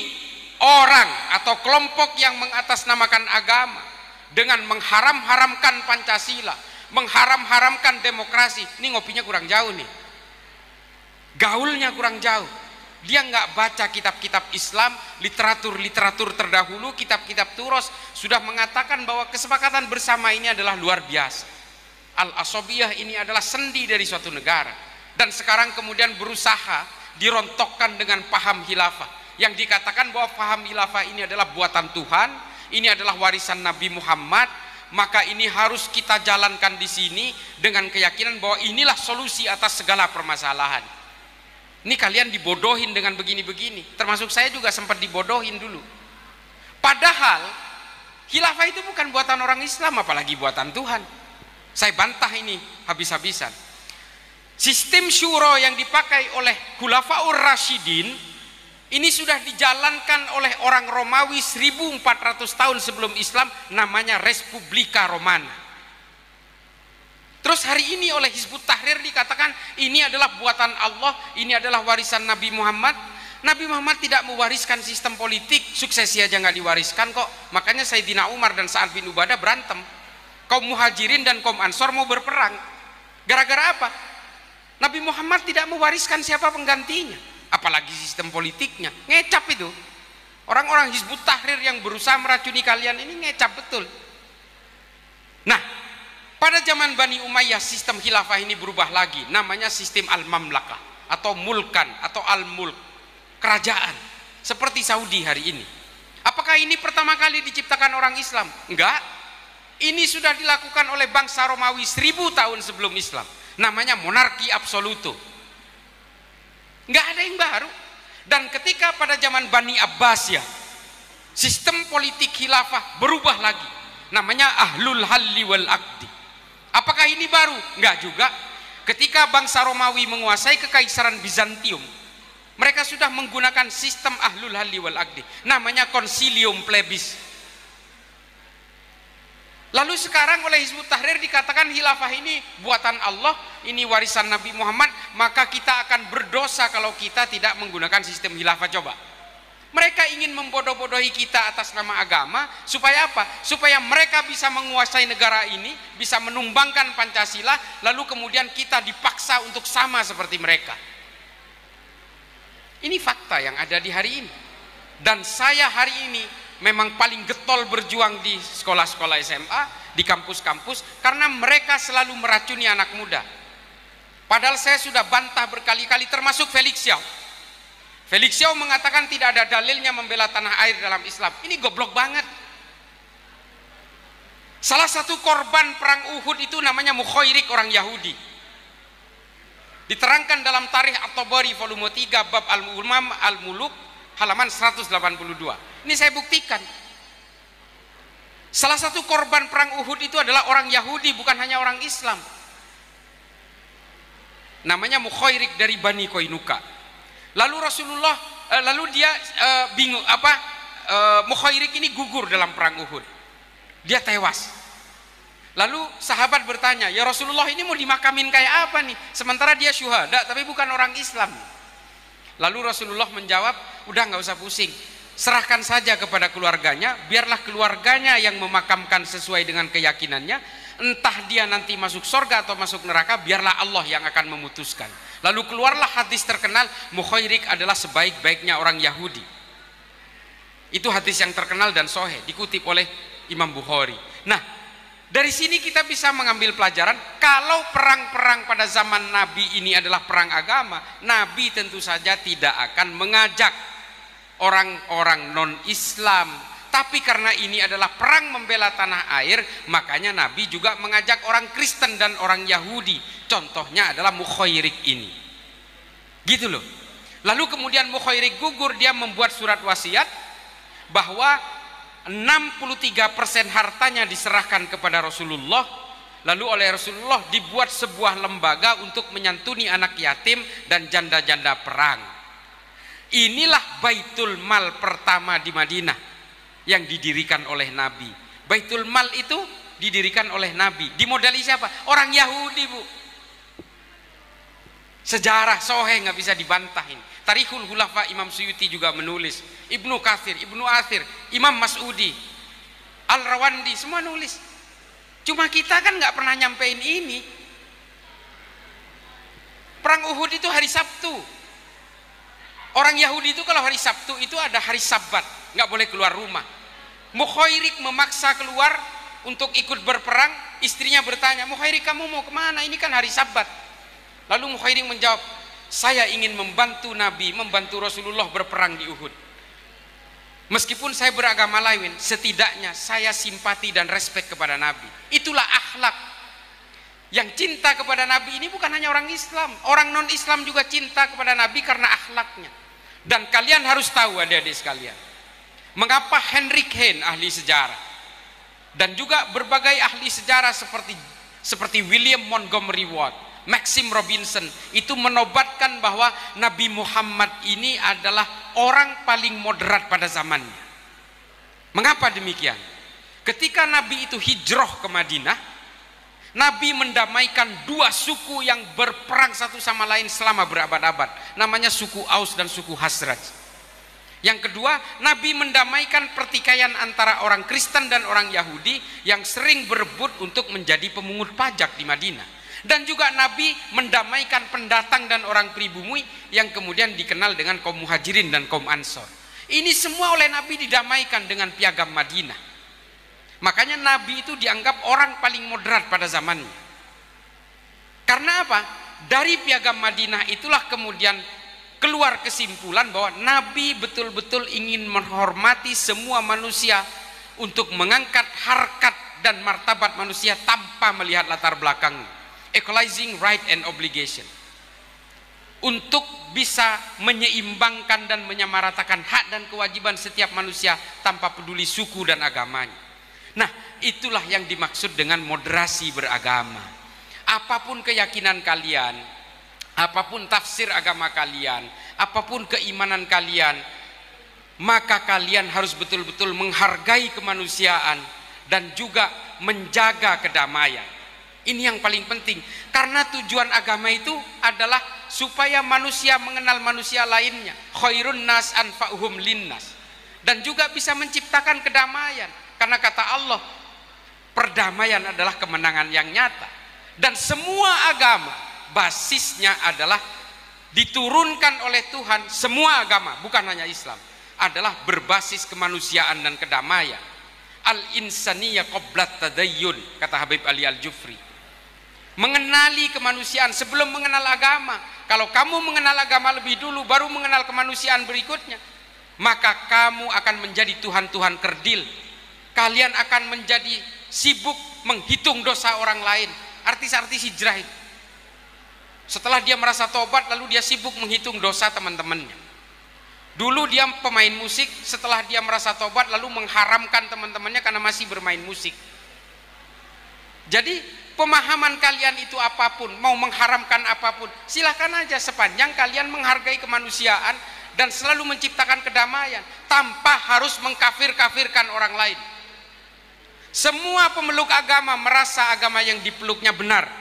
Speaker 1: orang atau kelompok yang mengatasnamakan agama dengan mengharam-haramkan Pancasila, mengharam-haramkan demokrasi, ini ngopinya kurang jauh nih, gaulnya kurang jauh. Dia nggak baca kitab-kitab Islam, literatur terdahulu, kitab-kitab Turos sudah mengatakan bahwa kesepakatan bersama ini adalah luar biasa. Al-Asobiyah ini adalah sendi dari suatu negara, dan sekarang kemudian berusaha dirontokkan dengan paham khilafah, yang dikatakan bahwa paham khilafah ini adalah buatan Tuhan, ini adalah warisan Nabi Muhammad, maka ini harus kita jalankan di sini dengan keyakinan bahwa inilah solusi atas segala permasalahan. Ini kalian dibodohin dengan begini-begini, termasuk saya juga sempat dibodohin dulu. Padahal khilafah itu bukan buatan orang Islam, apalagi buatan Tuhan. Saya bantah ini habis-habisan. Sistem syuro yang dipakai oleh Khulafaur Rasyidin ini sudah dijalankan oleh orang Romawi 1400 tahun sebelum Islam, namanya Respublika Romana. Terus hari ini oleh Hizbut Tahrir dikatakan ini adalah buatan Allah, ini adalah warisan Nabi Muhammad. Nabi Muhammad tidak mewariskan sistem politik, suksesi aja nggak diwariskan kok. Makanya Sayyidina Umar dan Sa'ad bin Ubadah berantem. Kaum Muhajirin dan kaum Ansor mau berperang. Gara-gara apa? Nabi Muhammad tidak mewariskan siapa penggantinya, apalagi sistem politiknya. Ngecap itu. Orang-orang Hizbut Tahrir yang berusaha meracuni kalian ini ngecap betul. Nah, pada zaman Bani Umayyah sistem khilafah ini berubah lagi, namanya sistem al-mamlakah atau mulkan atau al-mulk, kerajaan, seperti Saudi hari ini. Apakah ini pertama kali diciptakan orang Islam? Enggak. Ini sudah dilakukan oleh bangsa Romawi 1000 tahun sebelum Islam, namanya monarki absoluto. Enggak ada yang baru. Dan ketika pada zaman Bani Abbasiyah sistem politik khilafah berubah lagi, namanya Ahlul Halli wal Aqdi. Apakah ini baru? Enggak juga. Ketika bangsa Romawi menguasai kekaisaran Bizantium, mereka sudah menggunakan sistem Ahlul Halli wal Aqdi, namanya Concilium Plebis. Lalu sekarang oleh Hizbut Tahrir dikatakan khilafah ini buatan Allah, ini warisan Nabi Muhammad, maka kita akan berdosa kalau kita tidak menggunakan sistem khilafah. Coba. Mereka ingin membodoh-bodohi kita atas nama agama, supaya apa? Supaya mereka bisa menguasai negara ini, bisa menumbangkan Pancasila, lalu kemudian kita dipaksa untuk sama seperti mereka. Ini fakta yang ada di hari ini. Dan saya hari ini memang paling getol berjuang di sekolah-sekolah SMA, di kampus-kampus, karena mereka selalu meracuni anak muda. Padahal saya sudah bantah berkali-kali, termasuk Felix Xiao. Felix Xiao mengatakan tidak ada dalilnya membela tanah air dalam Islam. Ini goblok banget. Salah satu korban perang Uhud itu namanya Mukhairik, orang Yahudi. Diterangkan dalam Tarikh At-Tabari volume 3 bab Al-Umam Al-Muluk halaman 182. Ini saya buktikan. Salah satu korban perang Uhud itu adalah orang Yahudi, bukan hanya orang Islam. Namanya Mukhairik dari Bani Koinuka. Lalu Rasulullah, lalu dia bingung Mukhairik ini gugur dalam perang Uhud. Dia tewas. Lalu sahabat bertanya, ya Rasulullah, ini mau dimakamin kayak apa nih? Sementara dia syuhada tapi bukan orang Islam. Lalu Rasulullah menjawab, udah nggak usah pusing, serahkan saja kepada keluarganya, biarlah keluarganya yang memakamkan sesuai dengan keyakinannya. Entah dia nanti masuk surga atau masuk neraka, biarlah Allah yang akan memutuskan. Lalu keluarlah hadis terkenal, Mukhairik adalah sebaik-baiknya orang Yahudi. Itu hadis yang terkenal dan sahih, dikutip oleh Imam Bukhari. Nah, dari sini kita bisa mengambil pelajaran, kalau perang-perang pada zaman Nabi ini adalah perang agama, Nabi tentu saja tidak akan mengajak orang-orang non-Islam. Tapi karena ini adalah perang membela tanah air, makanya Nabi juga mengajak orang Kristen dan orang Yahudi. Contohnya adalah Mukhairik ini. Gitu loh. Lalu kemudian Mukhairik gugur, dia membuat surat wasiat bahwa 63% hartanya diserahkan kepada Rasulullah. Lalu oleh Rasulullah dibuat sebuah lembaga untuk menyantuni anak yatim dan janda-janda perang. Inilah Baitul Mal pertama di Madinah yang didirikan oleh Nabi. Baitul Mal itu didirikan oleh Nabi. Dimodali siapa? Orang Yahudi, Bu. Sejarah sahih nggak bisa dibantahin. Tarikhul Khulafa Imam Suyuti juga menulis, Ibnu Katsir, Ibnu Athir, Imam Mas'udi, Al-Rawandi semua nulis. Cuma kita kan nggak pernah nyampein ini. Perang Uhud itu hari Sabtu. Orang Yahudi itu kalau hari Sabtu itu ada hari Sabat, nggak boleh keluar rumah. Mukhairik memaksa keluar untuk ikut berperang. Istrinya bertanya, Mukhairik kamu mau kemana? Ini kan hari Sabat. Lalu Mukhairik menjawab, saya ingin membantu Nabi, membantu Rasulullah berperang di Uhud. Meskipun saya beragama lain, setidaknya saya simpati dan respek kepada Nabi. Itulah akhlak. Yang cinta kepada Nabi ini bukan hanya orang Islam, orang non-Islam juga cinta kepada Nabi karena akhlaknya. Dan kalian harus tahu, adik-adik sekalian, mengapa Heinrich Heine, ahli sejarah, dan juga berbagai ahli sejarah seperti William Montgomery Watt, Maxim Robinson itu menobatkan bahwa Nabi Muhammad ini adalah orang paling moderat pada zamannya. Mengapa demikian? Ketika Nabi itu hijrah ke Madinah, Nabi mendamaikan dua suku yang berperang satu sama lain selama berabad-abad. Namanya suku Aus dan suku Khazraj. Yang kedua, Nabi mendamaikan pertikaian antara orang Kristen dan orang Yahudi yang sering berebut untuk menjadi pemungut pajak di Madinah. Dan juga Nabi mendamaikan pendatang dan orang pribumi yang kemudian dikenal dengan kaum Muhajirin dan kaum Ansor. Ini semua oleh Nabi didamaikan dengan piagam Madinah. Makanya Nabi itu dianggap orang paling moderat pada zamannya. Karena apa? Dari piagam Madinah itulah kemudian keluar kesimpulan bahwa Nabi betul-betul ingin menghormati semua manusia untuk mengangkat harkat dan martabat manusia tanpa melihat latar belakangnya. Equalizing right and obligation. Untuk bisa menyeimbangkan dan menyamaratakan hak dan kewajiban setiap manusia tanpa peduli suku dan agamanya. Nah, itulah yang dimaksud dengan moderasi beragama. Apapun keyakinan kalian, apapun tafsir agama kalian, apapun keimanan kalian, maka kalian harus betul-betul menghargai kemanusiaan dan juga menjaga kedamaian. Ini yang paling penting, karena tujuan agama itu adalah supaya manusia mengenal manusia lainnya. Khairun nas anfa'uhum linnas. Dan juga bisa menciptakan kedamaian. Karena kata Allah, perdamaian adalah kemenangan yang nyata. Dan semua agama basisnya adalah diturunkan oleh Tuhan. Semua agama, bukan hanya Islam, adalah berbasis kemanusiaan dan kedamaian. Al-insaniyah qablat tadayyun, kata Habib Ali Al-Jufri. Mengenali kemanusiaan sebelum mengenal agama. Kalau kamu mengenal agama lebih dulu, baru mengenal kemanusiaan berikutnya, maka kamu akan menjadi Tuhan-Tuhan kerdil. Kalian akan menjadi sibuk menghitung dosa orang lain. Artis-artis hijrah itu, setelah dia merasa tobat, lalu dia sibuk menghitung dosa teman-temannya. Dulu dia pemain musik, setelah dia merasa tobat, lalu mengharamkan teman-temannya karena masih bermain musik. Jadi pemahaman kalian itu apapun, mau mengharamkan apapun, silakan aja sepanjang kalian menghargai kemanusiaan dan selalu menciptakan kedamaian tanpa harus mengkafir-kafirkan orang lain. Semua pemeluk agama merasa agama yang dipeluknya benar,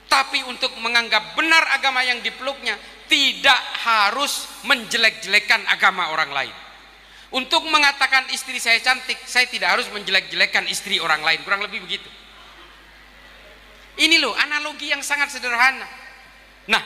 Speaker 1: tapi untuk menganggap benar agama yang dipeluknya tidak harus menjelek-jelekan agama orang lain. Untuk mengatakan istri saya cantik, saya tidak harus menjelek-jelekan istri orang lain, kurang lebih begitu. Ini loh analogi yang sangat sederhana. Nah,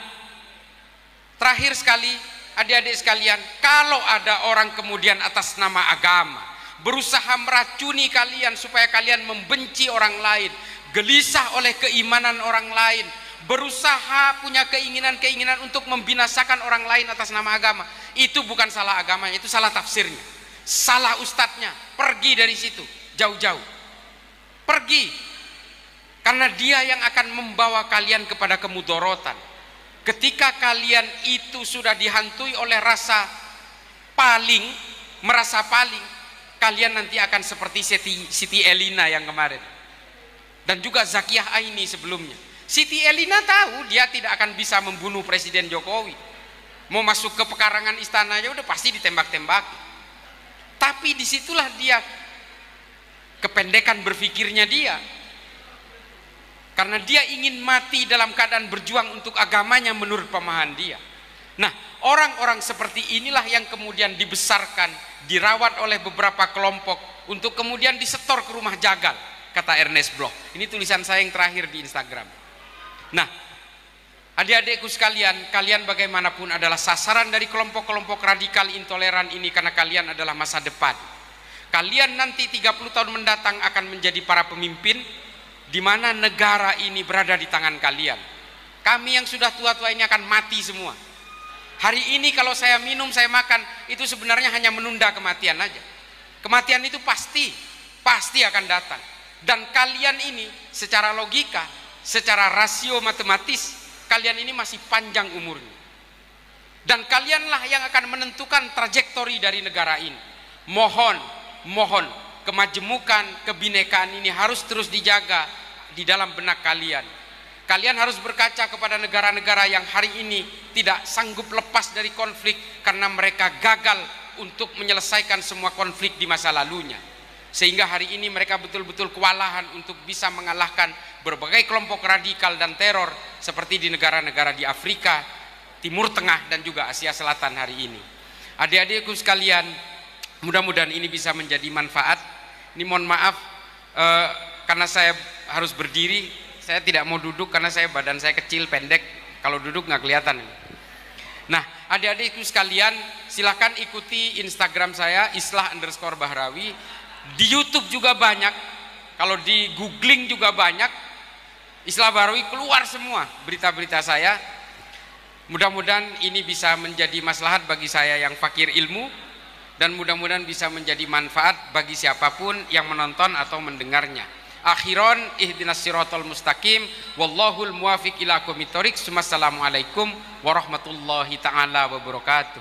Speaker 1: terakhir sekali, adik-adik sekalian, kalau ada orang kemudian atas nama agama berusaha meracuni kalian supaya kalian membenci orang lain, gelisah oleh keimanan orang lain, berusaha punya keinginan-keinginan untuk membinasakan orang lain atas nama agama, itu bukan salah agamanya, itu salah tafsirnya, salah ustadznya. Pergi dari situ jauh-jauh, pergi, karena dia yang akan membawa kalian kepada kemudorotan. Ketika kalian itu sudah dihantui oleh rasa paling, merasa paling, kalian nanti akan seperti Siti Elina yang kemarin, dan juga Zakiyah Aini sebelumnya. Siti Elina tahu dia tidak akan bisa membunuh Presiden Jokowi, mau masuk ke pekarangan istananya udah pasti ditembak-tembak. Tapi disitulah dia kependekan berpikirnya dia, karena dia ingin mati dalam keadaan berjuang untuk agamanya menurut pemahaman dia. Nah, orang-orang seperti inilah yang kemudian dibesarkan, dirawat oleh beberapa kelompok untuk kemudian disetor ke rumah jagal, kata Ernest Bloch. Ini tulisan saya yang terakhir di Instagram. Nah, adik-adikku sekalian, kalian bagaimanapun adalah sasaran dari kelompok-kelompok radikal intoleran ini, karena kalian adalah masa depan. Kalian nanti 30 tahun mendatang akan menjadi para pemimpin, di mana negara ini berada di tangan kalian. Kami yang sudah tua-tua ini akan mati semua. Hari ini kalau saya minum, saya makan, itu sebenarnya hanya menunda kematian aja. Kematian itu pasti akan datang. Dan kalian ini secara logika, secara rasio matematis, kalian ini masih panjang umurnya. Dan kalianlah yang akan menentukan trajektori dari negara ini. Mohon kemajemukan, kebinekaan ini harus terus dijaga di dalam benak kalian. Kalian harus berkaca kepada negara-negara yang hari ini tidak sanggup lepas dari konflik karena mereka gagal untuk menyelesaikan semua konflik di masa lalunya, sehingga hari ini mereka betul-betul kewalahan untuk bisa mengalahkan berbagai kelompok radikal dan teror seperti di negara-negara di Afrika, Timur Tengah, dan juga Asia Selatan hari ini. Adik-adikku sekalian, mudah-mudahan ini bisa menjadi manfaat. Ini mohon maaf karena saya harus berdiri, saya tidak mau duduk karena badan saya kecil, pendek, kalau duduk nggak kelihatan. Nah, adik-adikku sekalian, silahkan ikuti Instagram saya islah_bahrawi. Di YouTube juga banyak, kalau di googling juga banyak, Islah Bahrawi keluar semua berita-berita saya. Mudah-mudahan ini bisa menjadi maslahat bagi saya yang fakir ilmu, dan mudah-mudahan bisa menjadi manfaat bagi siapapun yang menonton atau mendengarnya. Akhiron, ihdinas siratal mustaqim, wallahul muwafiq ila aqwamit thoriq. Wassalamualaikum warahmatullahi taala wabarakatuh.